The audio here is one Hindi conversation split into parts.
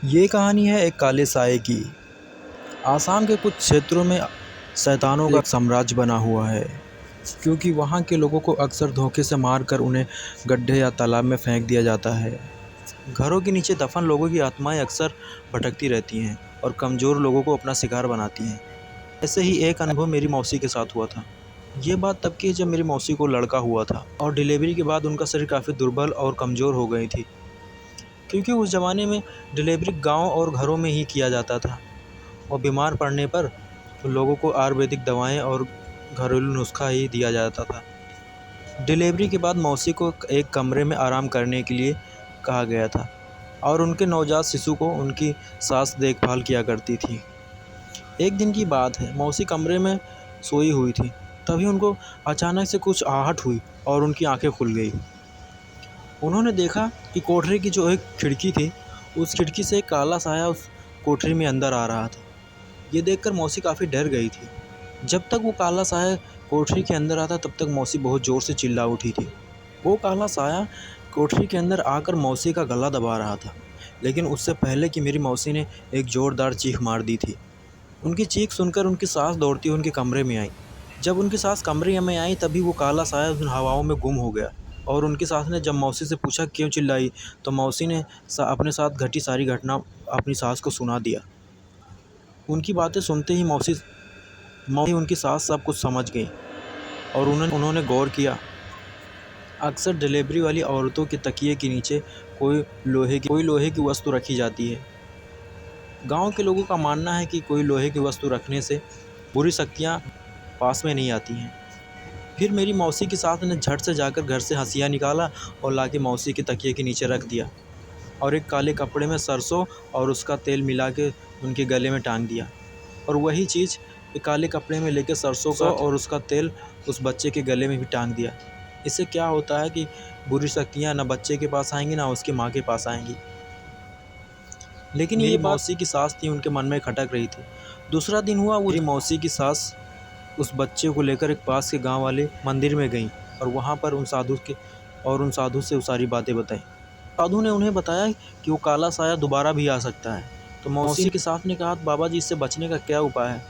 ये कहानी है एक काले साए की। आसाम के कुछ क्षेत्रों में शैतानों का साम्राज्य बना हुआ है, क्योंकि वहाँ के लोगों को अक्सर धोखे से मारकर उन्हें गड्ढे या तालाब में फेंक दिया जाता है। घरों के नीचे दफन लोगों की आत्माएं अक्सर भटकती रहती हैं और कमज़ोर लोगों को अपना शिकार बनाती हैं। ऐसे ही एक अनुभव मेरी मौसी के साथ हुआ था। ये बात तब की है जब मेरी मौसी को लड़का हुआ था और डिलीवरी के बाद उनका शरीर काफ़ी दुर्बल और कमज़ोर हो गई थी, क्योंकि उस ज़माने में डिलीवरी गाँव और घरों में ही किया जाता था और बीमार पड़ने पर लोगों को आयुर्वेदिक दवाएं और घरेलू नुस्खा ही दिया जाता था। डिलीवरी के बाद मौसी को एक कमरे में आराम करने के लिए कहा गया था और उनके नवजात शिशु को उनकी सास देखभाल किया करती थी। एक दिन की बात है, मौसी कमरे में सोई हुई थी, तभी उनको अचानक से कुछ आहट हुई और उनकी आंखें खुल गई। उन्होंने देखा कि कोठरी की जो एक खिड़की थी, उस खिड़की से एक काला साया उस कोठरी में अंदर आ रहा था। ये देखकर मौसी काफ़ी डर गई थी। जब तक वो काला साया कोठरी के अंदर आता तब तक मौसी बहुत ज़ोर से चिल्ला उठी थी। वो काला साया कोठरी के अंदर आकर मौसी का गला दबा रहा था, लेकिन उससे पहले कि मेरी मौसी ने एक ज़ोरदार चीख मार दी थी। उनकी चीख सुनकर उनकी सास दौड़ती हुई उनके कमरे में आई। जब उनकी सास कमरे में आई तभी वो काला साया उन हवाओं में गुम हो गया और उनकी सास ने जब मौसी से पूछा क्यों चिल्लाई, तो मौसी ने अपने साथ घटी सारी घटना अपनी सास को सुना दिया। उनकी बातें सुनते ही मौसी मौसी उनकी सास सब कुछ समझ गई और उन्होंने गौर किया। अक्सर डिलीवरी वाली औरतों के तकिए के नीचे कोई लोहे की वस्तु रखी जाती है। गांव के लोगों का मानना है कि कोई लोहे की वस्तु रखने से बुरी शक्तियां पास में नहीं आती हैं। फिर मेरी मौसी की सास ने झट से जाकर घर से हंसिया निकाला और लाके मौसी के तकिए के नीचे रख दिया और एक काले कपड़े में सरसों और उसका तेल मिला के उनके गले में टांग दिया और वही चीज़ एक काले कपड़े में लेकर सरसों का और उसका तेल उस बच्चे के गले में भी टांग दिया। इससे क्या होता है कि बुरी शक्तियाँ ना बच्चे के पास आएंगी ना उसकी माँ के पास आएंगी। लेकिन ये मौसी की सास थी, उनके मन में खटक रही थी। दूसरा दिन हुआ, वो मौसी की सास उस बच्चे को लेकर एक पास के गांव वाले मंदिर में गई और वहां पर उन साधु से वो सारी बातें बताई। साधु ने उन्हें बताया कि वो काला साया दोबारा भी आ सकता है। तो मौसी के साथ ने कहा, बाबा जी इससे बचने का क्या उपाय है?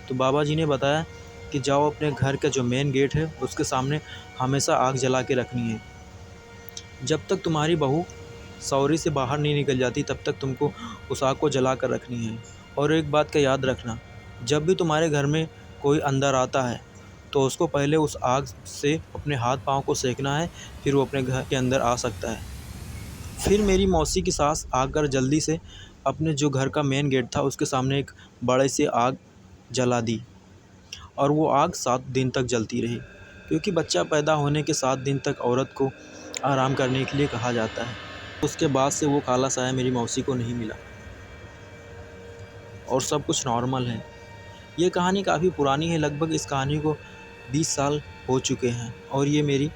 तो बाबा जी ने बताया कि जाओ अपने घर का जो मेन गेट है उसके सामने हमेशा आग जला के रखनी है। जब तक तुम्हारी बहू सौरी से बाहर नहीं निकल जाती तब तक तुमको उस आग को जला कर रखनी है। और एक बात का याद रखना, जब भी तुम्हारे घर में कोई अंदर आता है तो उसको पहले उस आग से अपने हाथ पाँव को सेकना है, फिर वो अपने घर के अंदर आ सकता है। फिर मेरी मौसी की सास आकर जल्दी से अपने जो घर का मेन गेट था उसके सामने एक बड़े से आग जला दी और वो आग 7 दिन तक जलती रही, क्योंकि बच्चा पैदा होने के 7 दिन तक औरत को आराम करने के लिए कहा जाता है। उसके बाद से वो काला साया मेरी मौसी को नहीं मिला और सब कुछ नॉर्मल है। ये कहानी काफ़ी पुरानी है, लगभग इस कहानी को 20 साल हो चुके हैं और ये मेरी